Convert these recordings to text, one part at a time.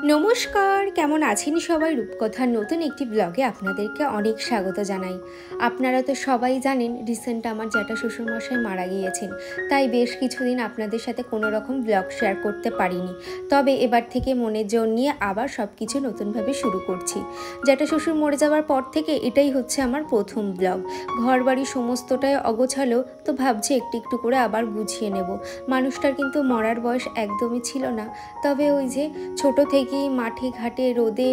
নমস্কার, কেমন আছেন সবাই? রূপকথার নতুন একটি ব্লগে আপনাদেরকে অনেক স্বাগত জানাই। আপনারা তো সবাই জানেন রিসেন্ট আমার জ্যাঠা শ্বশুরমশাই মারা গিয়েছেন, তাই বেশ কিছুদিন আপনাদের সাথে কোনো রকম ব্লগ শেয়ার করতে পারিনি। তবে এবার থেকে মনের জোর নিয়ে আবার সব কিছু নতুনভাবে শুরু করছি। জ্যাঠা শ্বশুর মরে যাওয়ার পর থেকে এটাই হচ্ছে আমার প্রথম ব্লগ। ঘর বাড়ি সমস্তটাই অগোছালো, তো ভাবছি একটু একটু করে আবার গুছিয়ে নেব। মানুষটার কিন্তু মরার বয়স একদমই ছিল না, তবে ওই যে ছোট থেকে মাঠে ঘাটে রোদে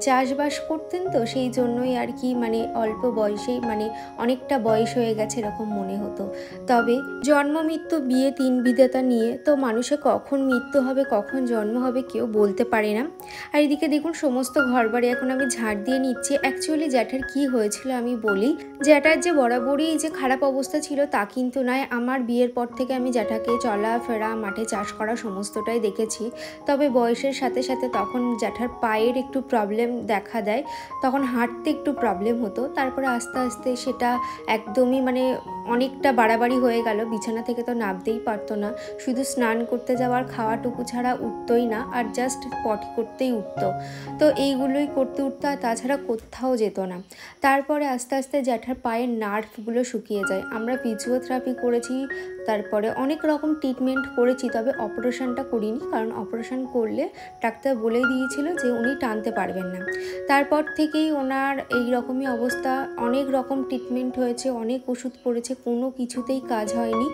চাষবাস করতেন, তো সেই জন্যই আর কি অল্প বয়সেই অনেকটা বয়স হয়ে গেছে এরকম মনে হতো। তবে জন্ম মৃত্যু বিয়ে তিন বিধাতা নিয়ে, তো মানুষের কখন মৃত্যু হবে কখন জন্ম হবে কেউ বলতে পারে না। আর এদিকে দেখুন সমস্ত ঘর বাড়ি এখন আমি ঝাড় দিয়ে নিচ্ছি। অ্যাকচুয়ালি জ্যাঠার কি হয়েছিল আমি বলি। জ্যাঠার যে বরাবরই যে খারাপ অবস্থা ছিল তা কিন্তু নয়। আমার বিয়ের পর থেকে আমি জ্যাঠাকে চলাফেরা মাঠে চাষ করা সমস্তটাই দেখেছি। তবে বয়সের সাথে সাথে তখন জ্যাঠার পায়ের একটু প্রবলেম দেখা দেয়, তখন হাঁটতে একটু প্রবলেম হতো। তারপরে আস্তে আস্তে সেটা একদমই অনেকটা বাড়াবাড়ি হয়ে গেল। বিছানা থেকে তো নামতেই পারতো না, শুধু স্নান করতে যাওয়ার খাওয়াটুকু ছাড়া উঠতোই না, আর জাস্ট পটি করতেই উঠতো। তো এইগুলোই করতে উঠতো, আর তাছাড়া কোথাও যেত না। তারপরে আস্তে আস্তে জ্যাঠার পায়ের নার্ভগুলো শুকিয়ে যায়। আমরা ফিজিওথেরাপি করেছি, তারপরে অনেক রকম ট্রিটমেন্ট করেছি, তবে অপারেশনটা করিনি, কারণ অপারেশন করলে ডাক্তার বলেই দিয়েছিল যে উনি টানতে পারবেন না। তারপর থেকেই ওনার এই রকমই অবস্থা। অনেক রকম ট্রিটমেন্ট হয়েছে, অনেক ওষুধ পড়েছে, কোনো কিছুতেই কাজ হয়নি।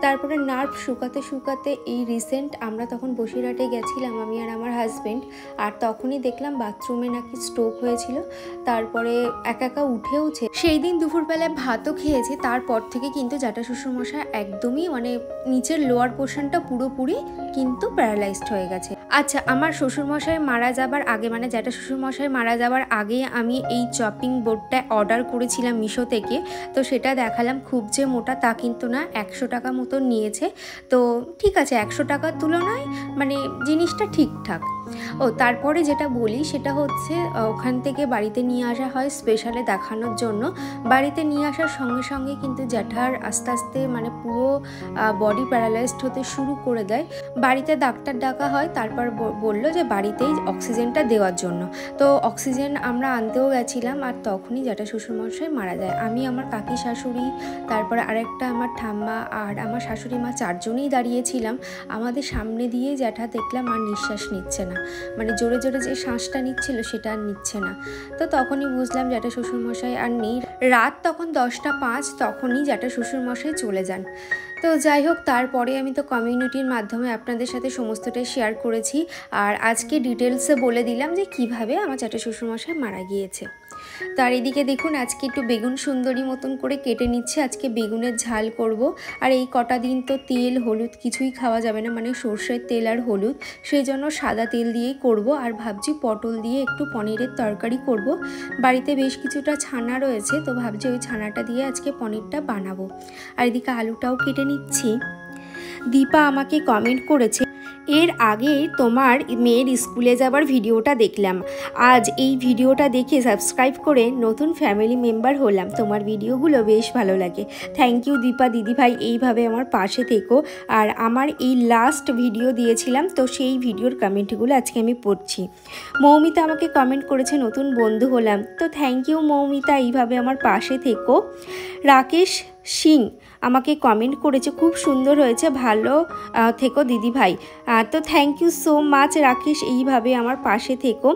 তারপরে নার্ভ শুকাতে শুকাতে এই রিসেন্ট আমরা তখন বসিরহাটে গেছিলাম আমি আর আমার হাজব্যান্ড, আর তখনই দেখলাম বাথরুমে নাকি স্ট্রোক হয়েছিল। তারপরে একা একা উঠেওছে। সেই দিন দুপুরবেলায় ভাতও খেয়েছে। তারপর থেকে কিন্তু জ্যাঠা শ্বশুরমশাই একদমই নিচের লোয়ার পোর্শনটা পুরোপুরি কিন্তু প্যারালাইজড হয়ে গেছে। আচ্ছা, আমার শ্বশুরমশাই মারা যাবার আগে জ্যাঠা শ্বশুরমশাই মারা যাবার আগে আমি এই চপিং বোর্ডটা অর্ডার করেছিলাম মিশো থেকে। তো সেটা দেখালাম, খুব যে মোটা তা কিন্তু না, 100 টাকা মতো নিয়েছে। তো ঠিক আছে, 100 টাকার তুলনায় জিনিসটা ঠিকঠাক। তারপরে যেটা বলি সেটা হচ্ছে ওখান থেকে বাড়িতে নিয়ে আসা হয় স্পেশালে দেখানোর জন্য। বাড়িতে নিয়ে আসার সঙ্গে সঙ্গে কিন্তু জ্যাঠার আস্তে আস্তে পুরো বডি প্যারালাইজড হতে শুরু করে দেয়। বাড়িতে ডাক্তার ডাকা হয়, তারপর বললো যে বাড়িতেই অক্সিজেনটা দেওয়ার জন্য। তো অক্সিজেন আমরা আনতেও গেছিলাম, আর তখনই জ্যাঠা শ্বশুরমশাই মারা যায়। আমি, আমার কাকি শাশুড়ি, তারপরে আরেকটা আমার ঠাম্মা আর আমার শাশুড়ি মা, চারজনেই দাঁড়িয়েছিলাম। আমাদের সামনে দিয়ে জ্যাঠা দেখলাম আর নিঃশ্বাস নিচ্ছে না, জোরে জোরে যে শ্বাসটা নিচ্ছিল সেটা আর নিচ্ছে না। তো তখনই বুঝলাম জ্যাঠা শ্বশুরমশাই আর নেই। রাত তখন 10টা 5, তখনই জ্যাঠা শ্বশুরমশাই চলে যান। তো যাই হোক, তারপরে আমি তো কমিউনিটির মাধ্যমে আপনাদের সাথে সমস্তটাই শেয়ার করেছি, আর আজকে ডিটেলসে বলে দিলাম যে কিভাবে আমার জ্যাঠা শ্বশুরমশাই মারা গিয়েছে। তার এদিকে দেখুন আজকে একটু বেগুন সুন্দরী মতন করে কেটে নিচ্ছে। আজকে বেগুনের ঝাল করব, আর এই কটা দিন তো তেল হলুদ কিছুই খাওয়া যাবে না, সর্ষের তেল আর হলুদ, সেই জন্য সাদা তেল দিয়েই করব। আর ভাবছি পটল দিয়ে একটু পনিরের তরকারি করব। বাড়িতে বেশ কিছুটা ছানা রয়েছে, তো ভাবছি ওই ছানাটা দিয়ে আজকে পনিরটা বানাবো। আর এদিকে আলুটাও কেটে নিচ্ছি। দীপা আমাকে কমেন্ট করেছে, এর আগে তোমার মেয়ের স্কুলে যাবার ভিডিওটা দেখলাম, আজ এই ভিডিওটা দেখে সাবস্ক্রাইব করে নতুন ফ্যামিলি মেম্বার হলাম, তোমার ভিডিওগুলো বেশ ভালো লাগে। থ্যাংক ইউ দীপা দিদিভাই, এইভাবে আমার পাশে থেকো। আর আমার এই লাস্ট ভিডিও দিয়েছিলাম, তো সেই ভিডিওর কমেন্টগুলো আজকে আমি পড়ছি। মৌমিতা আমাকে কমেন্ট করেছে, নতুন বন্ধু হলাম, তো থ্যাংক ইউ মৌমিতা, এইভাবে আমার পাশে থেকো। রাকেশ সিং আমাকে কমেন্ট করেছে, খুব সুন্দর হয়েছে, ভালো থেকো দিদিভাই। তো thank you so much Rakesh, এইভাবে আমার পাশে থেকো।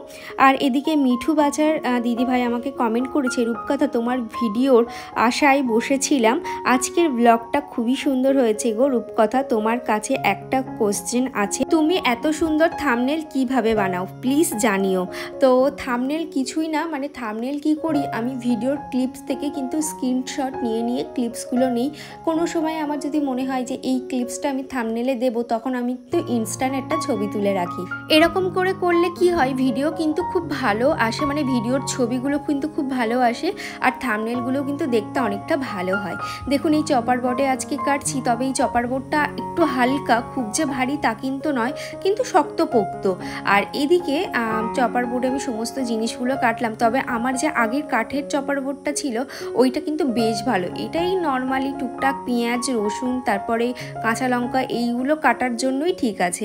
আর এদিকে মিঠু বাজার দিদিভাই আমাকে কমেন্ট করেছে, রূপকথা তোমার ভিডিওর আশায় বসেছিলাম, আজকের ব্লগটা খুবই সুন্দর হয়েছে গো রূপকথা, তোমার কাছে একটা কোশ্চেন আছে, তুমি এত সুন্দর থাম্বনেল কিভাবে বানাও প্লিজ জানিও। তো থাম্বনেল কিছুই না, থাম্বনেল কি করি আমি, ভিডিওর ক্লিপস থেকে কিন্তু স্ক্রিনশট নিয়ে নিয়ে ক্লিপসগুলো নিই। কোনো সময় আমার যদি মনে হয় যে এই ক্লিপসটা আমি থাম্বনেলে দেবো, তখন আমি তো ইনস্ট্যান্ট একটা ছবি তুলে রাখি। এরকম করে করলে কি হয়, ভিডিও কিন্তু খুব ভালো আসে, ভিডিওর ছবিগুলো কিন্তু খুব ভালো আসে, আর থাম্বনেলগুলো কিন্তু দেখতে অনেকটা ভালো হয়। দেখুন এই চপার বোর্ডে আজকে কাটছি, তবে এই চপার বোর্ডটা একটু হালকা, খুব যে ভারী তা কিন্তু নয়, কিন্তু শক্তপোক্ত। আর এদিকে চপার বোর্ডে আমি সমস্ত জিনিসগুলো কাটলাম, তবে আমার যে আগের কাঠের চপার বোর্ডটা ছিল ওইটা কিন্তু বেশ ভালো। এটাই নর্মালি টুকটাক টুকটাক পেঁয়াজ, রসুন, তারপরে কাঁচা লঙ্কা এইগুলো কাটার জন্যই ঠিক আছে।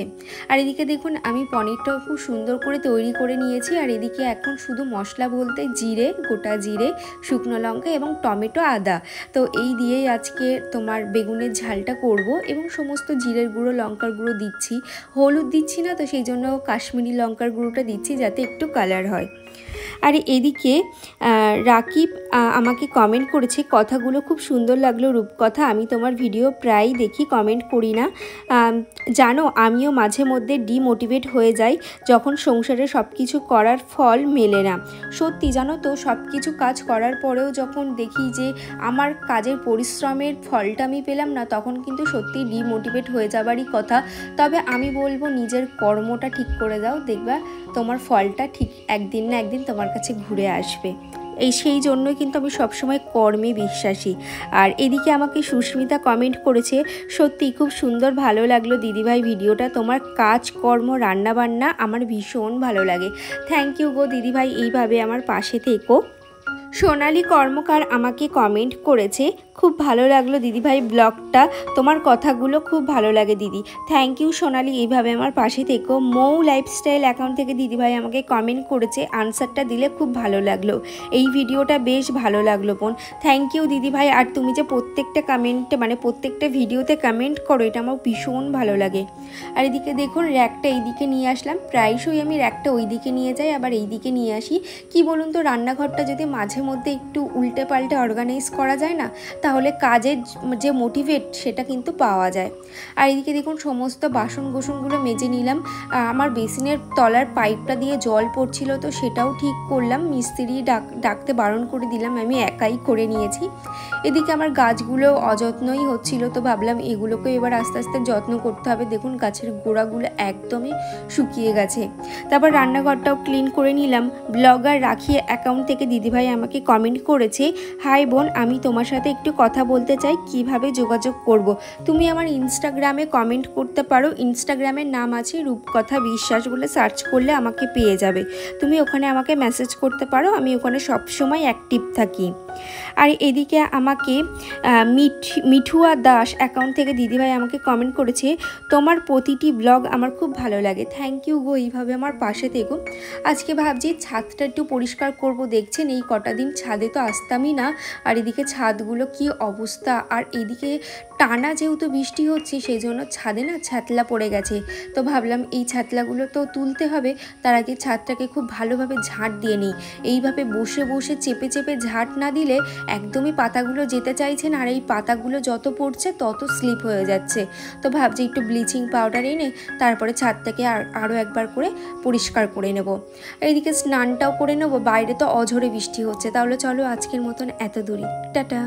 আর এদিকে দেখুন আমি পনিরটাও খুব সুন্দর করে তৈরি করে নিয়েছি। আর এদিকে এখন শুধু মশলা বলতে জিরে, গোটা জিরে, শুকনো লঙ্কা এবং টমেটো, আদা, তো এই দিয়েই আজকে তোমার বেগুনের ঝালটা করব। এবং সমস্ত জিরের গুঁড়ো, লঙ্কার গুঁড়ো দিচ্ছি, হলুদ দিচ্ছি না, তো সেই জন্য কাশ্মীরি লঙ্কার গুঁড়োটা দিচ্ছি যাতে একটু কালার হয়। আর এদিকে রাকিব আমাকে কমেন্ট করেছে, কথাগুলো খুব সুন্দর লাগলো রূপকথা, আমি তোমার ভিডিও প্রায়ই দেখি, কমেন্ট করি না। জানো আমিও মাঝে মধ্যে ডিমোটিভেট হয়ে যাই যখন সংসারে সব কিছু করার ফল মেলে না। সত্যি জানো তো, সব কিছু কাজ করার পরেও যখন দেখি যে আমার কাজের পরিশ্রমের ফলটা আমি পেলাম না, তখন কিন্তু সত্যি ডিমোটিভেট হয়ে যাবারই কথা। তবে আমি বলবো নিজের কর্মটা ঠিক করে দাও, দেখবা তোমার ফলটা ঠিক একদিন না একদিন তোমার কাছে ঘুরে আসবে। সেই জন্যই কিন্তু আমি সবসময় কর্মে বিশ্বাসী। আর এদিকে আমাকে সুস্মিতা কমেন্ট করেছে, সত্যি খুব সুন্দর, ভালো লাগলো দিদিভাই ভিডিওটা, তোমার কাজকর্ম রান্নাবান্না আমার ভীষণ ভালো লাগে। থ্যাংক ইউ গো দিদিভাই, এইভাবে আমার পাশে থেকো। সোনালী কর্মকার আমাকে কমেন্ট করেছে, খুব ভালো লাগলো দিদিভাই ব্লগটা, তোমার কথাগুলো খুব ভালো লাগে দিদি। থ্যাংক ইউ সোনালী, এইভাবে আমার পাশে থেকো। মৌ লাইফস্টাইল অ্যাকাউন্ট থেকে দিদিভাই আমাকে কমেন্ট করেছে, আনসারটা দিলে খুব ভালো লাগলো, এই ভিডিওটা বেশ ভালো লাগলো বোন। থ্যাংক ইউ দিদিভাই। আর তুমি যে প্রত্যেকটা কমেন্টে মানে প্রত্যেকটা ভিডিওতে কমেন্ট করো, এটা আমার ভীষণ ভালো লাগে। আর এদিকে দেখুন র্যাকটা এইদিকে নিয়ে আসলাম, প্রায়শই আমি র্যাকটা ওই দিকে নিয়ে যাই আবার এই দিকে নিয়ে আসি। কি বলুন তো, রান্নাঘরটা যদি মাঝে মধ্যে একটু উল্টে পাল্টে অর্গানাইজ করা যায় না, তাহলে কাজের যে মোটিভেট সেটা কিন্তু পাওয়া যায়। আর এদিকে দেখুন সমস্ত বাসন গোসনগুলো মেজে নিলাম। আমার বেসিনের তলার পাইপটা দিয়ে জল পড়ছিল, তো সেটাও ঠিক করলাম, মিস্ত্রি ডাকতে বারণ করে দিলাম, আমি একাই করে নিয়েছি। এদিকে আমার গাছগুলো অযত্নই হচ্ছিল, তো ভাবলাম এগুলোকে এবার আস্তে আস্তে যত্ন করতে হবে। দেখুন গাছের গোড়াগুলো একদমই শুকিয়ে গেছে। তারপর রান্নাঘরটাও ক্লিন করে নিলাম। ব্লগার রাখি অ্যাকাউন্ট থেকে দিদিভাই আমাকে কমেন্ট করেছে, হাই বোন, আমি তোমার সাথে একটু কথা বলতে চাই, কিভাবে যোগাযোগ করব। তুমি আমার ইনস্টাগ্রামে কমেন্ট করতে পারো, ইনস্টাগ্রামের নাম আছে রূপকথা বিশ্বাস বলে সার্চ করলে আমাকে পেয়ে যাবে। তুমি ওখানে আমাকে মেসেজ করতে পারো, আমি ওখানে সবসময় অ্যাক্টিভ থাকি। আর এদিকে আমাকে মিঠুয়া দাস অ্যাকাউন্ট থেকে দিদিভাই আমাকে কমেন্ট করেছে, তোমার প্রতিটি ব্লগ আমার খুব ভালো লাগে। থ্যাংক ইউ গো, এইভাবে আমার পাশে থেকো। আজকে ভাবছি ছাদটা একটু পরিষ্কার করব, দেখছেন এই কটা দিন ছাদে তো আসতামই না। আর এদিকে ছাদগুলো কি অবস্থা, আর এদিকে টানা যেহেতু বৃষ্টি হচ্ছে সেই জন্য ছাদে না ছাতলা পড়ে গেছে। তো ভাবলাম এই ছাতলাগুলো তো তুলতে হবে, তার আগে ছাদটাকে খুব ভালোভাবে ঝাঁট দিয়ে নিই। এইভাবে বসে বসে চেপে চেপে ঝাঁট না দিলে একদমই পাতাগুলো যেতে চাইছে না, আর এই পাতাগুলো যত পড়ছে তত স্লিপ হয়ে যাচ্ছে। তো ভাবছি একটু ব্লিচিং পাউডার এনে তারপরে ছাদটাকে আরও একবার করে পরিষ্কার করে নেব। এইদিকে স্নানটাও করে নেব, বাইরে তো অঝোরে বৃষ্টি হচ্ছে। তাহলে চলো আজকের মতন এত দূরই, টাটা।